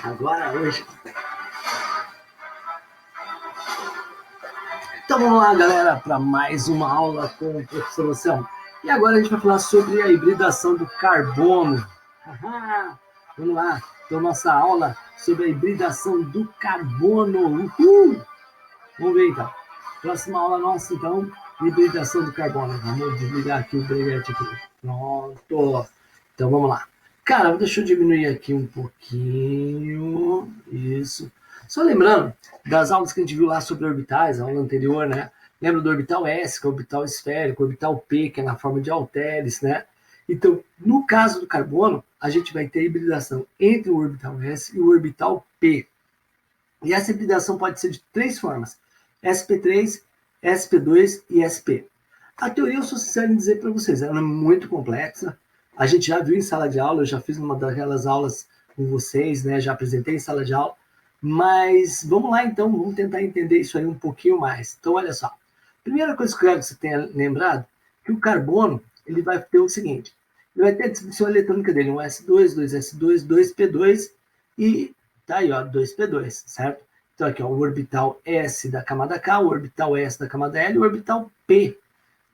Agora, hoje. Então vamos lá, galera, para mais uma aula com o professor Luciano. E agora a gente vai falar sobre a hibridação do carbono. Vamos lá, então nossa aula sobre a hibridação do carbono. Uhul! Vamos ver então. Próxima aula nossa, então, hibridação do carbono. Vamos desligar aqui o breguete aqui. Pronto. Então vamos lá. Cara, deixa eu diminuir aqui um pouquinho. Isso. Só lembrando das aulas que a gente viu lá sobre orbitais, a aula anterior, né? Lembra do orbital S, que é o orbital esférico, o orbital P, que é na forma de halteres, né? Então, no caso do carbono, a gente vai ter hibridação entre o orbital S e o orbital P. E essa hibridação pode ser de três formas: sp3, sp2 e sp. A teoria eu sou sincero em dizer para vocês, ela é muito complexa. A gente já viu em sala de aula, eu já fiz uma daquelas aulas com vocês, né? Já apresentei em sala de aula. Mas vamos lá então, vamos tentar entender isso aí um pouquinho mais. Então, olha só. Primeira coisa que eu quero que você tenha lembrado, que o carbono, ele vai ter o seguinte: ele vai ter a distribuição eletrônica dele, um S2, 2S2, 2P2 e tá aí, ó, 2P2, certo? Então aqui, ó, o orbital S da camada K, o orbital S da camada L e o orbital P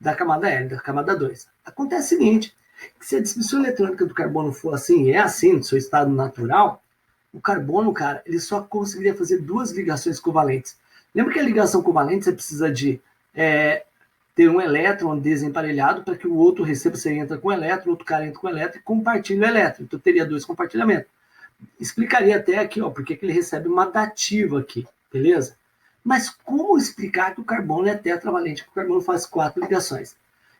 da camada L, da camada 2. Acontece o seguinte, que se a distribuição eletrônica do carbono for assim, e é assim no seu estado natural, o carbono, cara, ele só conseguiria fazer duas ligações covalentes. Lembra que a ligação covalente você precisa de ter um elétron desemparelhado para que o outro receba, você entra com o elétron, o outro cara entra com o elétron e compartilha o elétron. Então teria dois compartilhamentos. Explicaria até aqui, ó, porque que ele recebe uma dativa aqui, beleza? Mas como explicar que o carbono é tetravalente, que o carbono faz 4 ligações?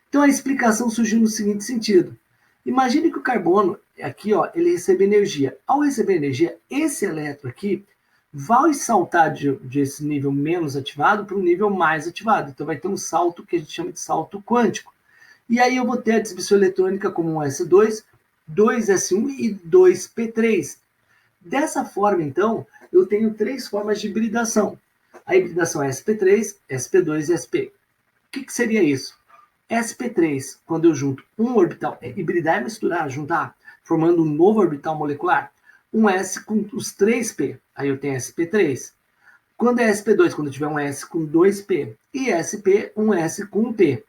Então a explicação surgiu no seguinte sentido: imagine que o carbono, aqui, ó, ele recebe energia. Ao receber energia, esse elétron aqui vai saltar desse nível menos ativado para um nível mais ativado. Então vai ter um salto que a gente chama de salto quântico. E aí eu vou ter a distribuição eletrônica como um S2, 2S1 e 2P3. Dessa forma, então, eu tenho três formas de hibridação. A hibridação é sp3, sp2 e sp. O que seria isso? sp3, quando eu junto um orbital, hibridar é misturar, juntar, formando um novo orbital molecular, um S com os 3p, aí eu tenho sp3. Quando é sp2, quando eu tiver um S com 2p, e sp, um S com 1p.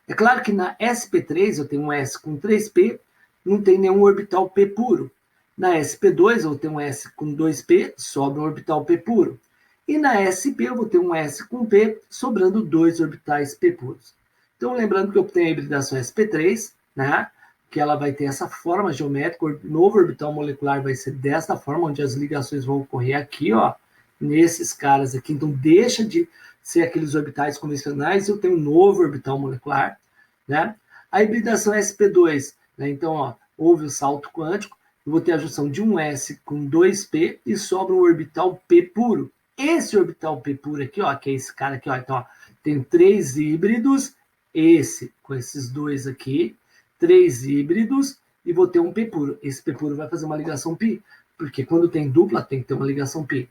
É claro que na sp3 eu tenho um S com 3p, não tem nenhum orbital p puro. Na sp2 eu vou ter um S com 2p, sobra um orbital p puro. E na sp eu vou ter um S com p, sobrando 2 orbitais p puros. Então, lembrando que eu tenho a hibridação sp3, né, que ela vai ter essa forma geométrica, o novo orbital molecular vai ser desta forma, onde as ligações vão ocorrer aqui, ó, nesses caras aqui. Então, deixa de ser aqueles orbitais convencionais, eu tenho um novo orbital molecular, né? A hibridação sp2, né, então, ó, houve o salto quântico, eu vou ter a junção de um S com 2p e sobra um orbital p puro. Esse orbital p puro aqui, ó, que é esse cara aqui, ó, então, ó, tem 3 híbridos, esse com esses dois aqui, 3 híbridos, e vou ter um p puro. Esse p puro vai fazer uma ligação pi, porque quando tem dupla tem que ter uma ligação pi.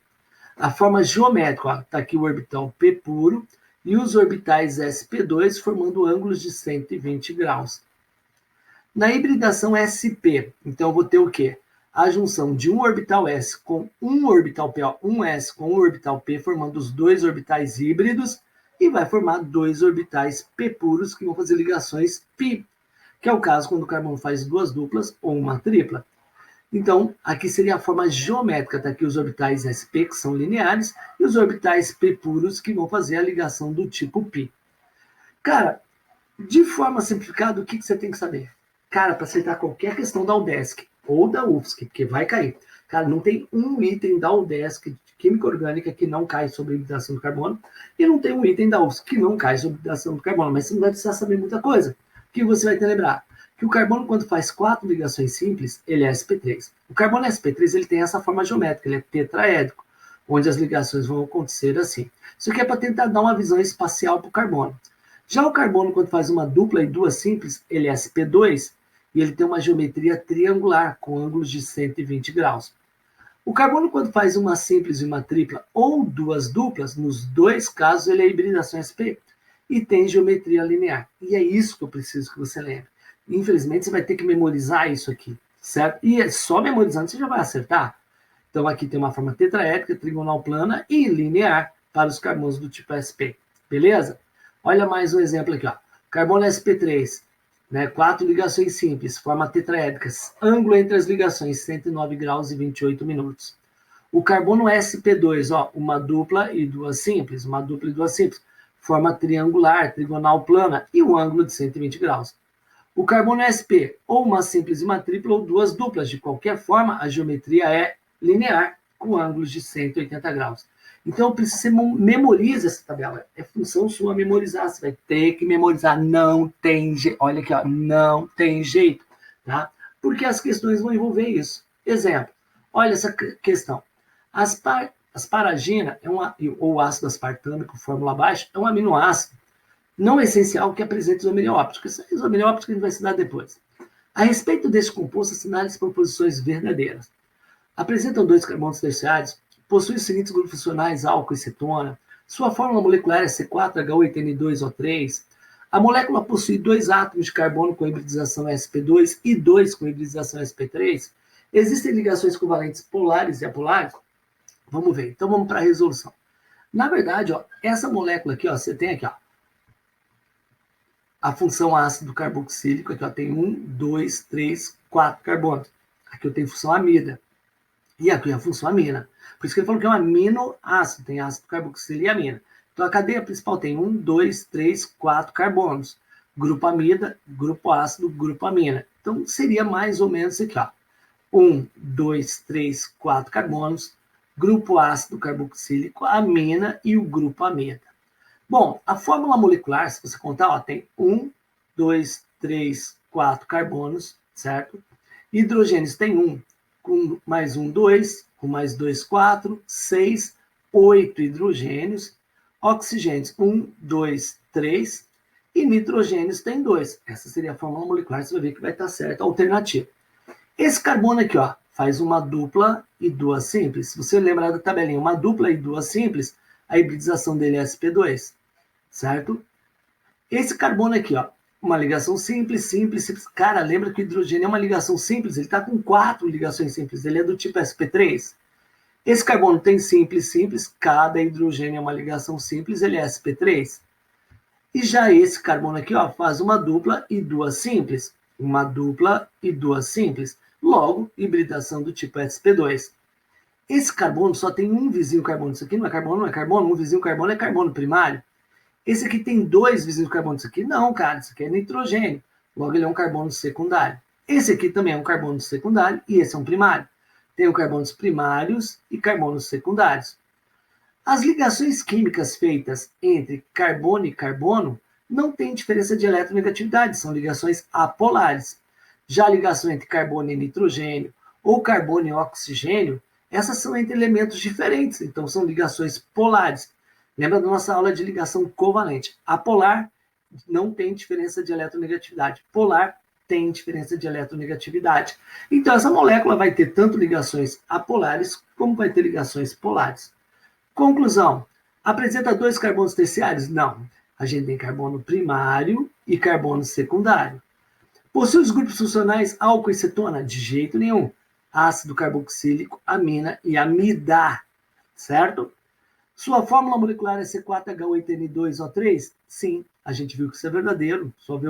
A forma geométrica, está aqui o orbital p puro e os orbitais sp2 formando ângulos de 120 graus. Na hibridação sp, então eu vou ter o quê? A junção de um orbital s com um orbital p, ó, um s com um orbital p, formando os dois orbitais híbridos, e vai formar dois orbitais p puros que vão fazer ligações pi, que é o caso quando o carbono faz duas duplas ou uma tripla. Então, aqui seria a forma geométrica, tá aqui os orbitais sp, que são lineares, e os orbitais p puros, que vão fazer a ligação do tipo π. Cara, de forma simplificada, o que você tem que saber? Cara, para acertar qualquer questão da UDESC ou da UFSC, porque vai cair. Cara, não tem um item da UDESC de Química Orgânica que não cai sobre a hibridação do carbono, e não tem um item da UFSC que não cai sobre a hibridação do carbono, mas você não vai precisar saber muita coisa. O que você vai ter que lembrar? Que o carbono, quando faz 4 ligações simples, ele é sp3. O carbono sp3 ele tem essa forma geométrica, ele é tetraédrico, onde as ligações vão acontecer assim. Isso aqui é para tentar dar uma visão espacial para o carbono. Já o carbono, quando faz uma dupla e duas simples, ele é sp2 e ele tem uma geometria triangular com ângulos de 120 graus. O carbono, quando faz uma simples e uma tripla ou duas duplas, nos dois casos ele é hibridação sp e tem geometria linear. E é isso que eu preciso que você lembre. Infelizmente, você vai ter que memorizar isso aqui, certo? E só memorizando você já vai acertar. Então, aqui tem uma forma tetraédrica, trigonal plana e linear para os carbonos do tipo sp. Beleza? Olha mais um exemplo aqui, ó. Carbono sp3, né? 4 ligações simples, forma tetraédrica. Ângulo entre as ligações, 109 graus e 28 minutos. O carbono sp2, ó, uma dupla e duas simples, forma triangular, trigonal plana e um ângulo de 120 graus. O carbono sp, ou uma simples e uma tripla, ou duas duplas. De qualquer forma, a geometria é linear, com ângulos de 180 graus. Então, você memoriza essa tabela. É função sua memorizar. Você vai ter que memorizar. Não tem jeito. Olha aqui, ó, não tem jeito. Tá? Porque as questões vão envolver isso. Exemplo. Olha essa questão. Asparagina, ou ácido aspartâmico, fórmula abaixo, é um aminoácido não essencial que apresenta isomerias ópticas. Essa isomeria óptica a gente vai estudar depois. A respeito desse composto, assinale as proposições verdadeiras. Apresentam 2 carbonos terciários, possui os seguintes grupos funcionais, álcool e cetona. Sua fórmula molecular é C4H8N2O3. A molécula possui 2 átomos de carbono com hibridização sp2 e 2 com hibridização sp3. Existem ligações covalentes polares e apolares? Vamos ver. Então vamos para a resolução. Na verdade, ó, essa molécula aqui, ó, você tem aqui, ó, a função ácido carboxílico, aqui ó, tem 1, 2, 3, 4 carbonos. Aqui eu tenho função amida. E aqui é a função amina. Por isso que ele falou que é um aminoácido, tem ácido carboxílico e amina. Então a cadeia principal tem 1, 2, 3, 4 carbonos. Grupo amida, grupo ácido, grupo amina. Então seria mais ou menos aqui, ó. 1, 2, 3, 4 carbonos, grupo ácido carboxílico, amina e o grupo amida. Bom, a fórmula molecular, se você contar, ó, tem 1, 2, 3, 4 carbonos, certo? Hidrogênios tem 1, com mais 1, 2, com mais 2, 4, 6, 8 hidrogênios. Oxigênios, 1, 2, 3. E nitrogênios tem 2. Essa seria a fórmula molecular, você vai ver que vai estar certa a alternativa. Esse carbono aqui, ó, faz uma dupla e duas simples. Se você lembrar da tabelinha, uma dupla e duas simples, a hibridização dele é sp2, certo? Esse carbono aqui, ó, uma ligação simples, simples, simples. Cara, lembra que o hidrogênio é uma ligação simples? Ele está com 4 ligações simples, ele é do tipo sp3. Esse carbono tem simples, simples, cada hidrogênio é uma ligação simples, ele é sp3. E já esse carbono aqui, ó, faz uma dupla e duas simples. Uma dupla e duas simples. Logo, hibridação do tipo sp2. Esse carbono só tem um vizinho carbono. Isso aqui não é carbono, não é carbono. Um vizinho carbono é carbono primário. Esse aqui tem 2 vizinhos carbono. Isso aqui não, cara. Isso aqui é nitrogênio. Logo, ele é um carbono secundário. Esse aqui também é um carbono secundário e esse é um primário. Tem carbonos primários e carbonos secundários. As ligações químicas feitas entre carbono e carbono não têm diferença de eletronegatividade, são ligações apolares. Já a ligação entre carbono e nitrogênio ou carbono e oxigênio, essas são entre elementos diferentes, então são ligações polares. Lembra da nossa aula de ligação covalente? Apolar não tem diferença de eletronegatividade. Polar tem diferença de eletronegatividade. Então essa molécula vai ter tanto ligações apolares como vai ter ligações polares. Conclusão. Apresenta 2 carbonos terciários? Não. A gente tem carbono primário e carbono secundário. Possui os grupos funcionais álcool e cetona? De jeito nenhum. Ácido carboxílico, amina e amida. Certo? Sua fórmula molecular é C4H8N2O3? Sim, a gente viu que isso é verdadeiro. Só vê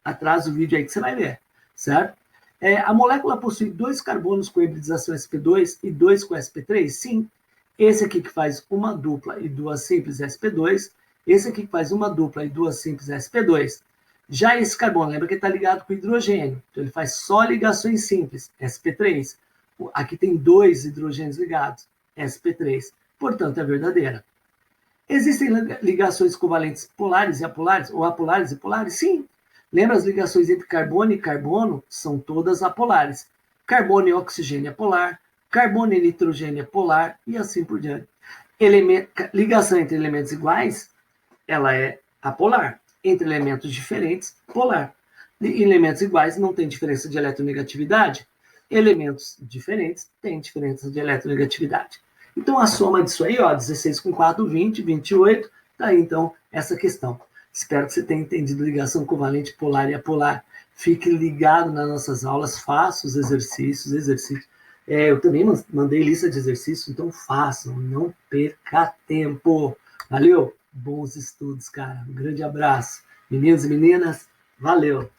atrás do vídeo aí que você vai ver. Certo? A molécula possui 2 carbonos com hibridização sp2 e 2 com sp3? Sim. Esse aqui que faz uma dupla e duas simples sp2. Esse aqui que faz uma dupla e duas simples sp2. Já esse carbono, lembra que ele está ligado com hidrogênio. Então ele faz só ligações simples, sp3. Aqui tem 2 hidrogênios ligados, sp3. Portanto, é verdadeira. Existem ligações covalentes polares e apolares, ou apolares e polares? Sim. Lembra as ligações entre carbono e carbono? São todas apolares. Carbono e oxigênio é polar, carbono e nitrogênio é polar, e assim por diante. Ligação entre elementos iguais, ela é apolar. Entre elementos diferentes, polar. Elementos iguais não tem diferença de eletronegatividade. Elementos diferentes têm diferença de eletronegatividade. Então, a soma disso aí, ó, 16 com 4, 20, 28, tá aí, então, essa questão. Espero que você tenha entendido ligação covalente polar e apolar. Fique ligado nas nossas aulas, faça os exercícios. Eu também mandei lista de exercício, então façam, não perca tempo. Valeu? Bons estudos, cara. Um grande abraço. Meninos e meninas, valeu!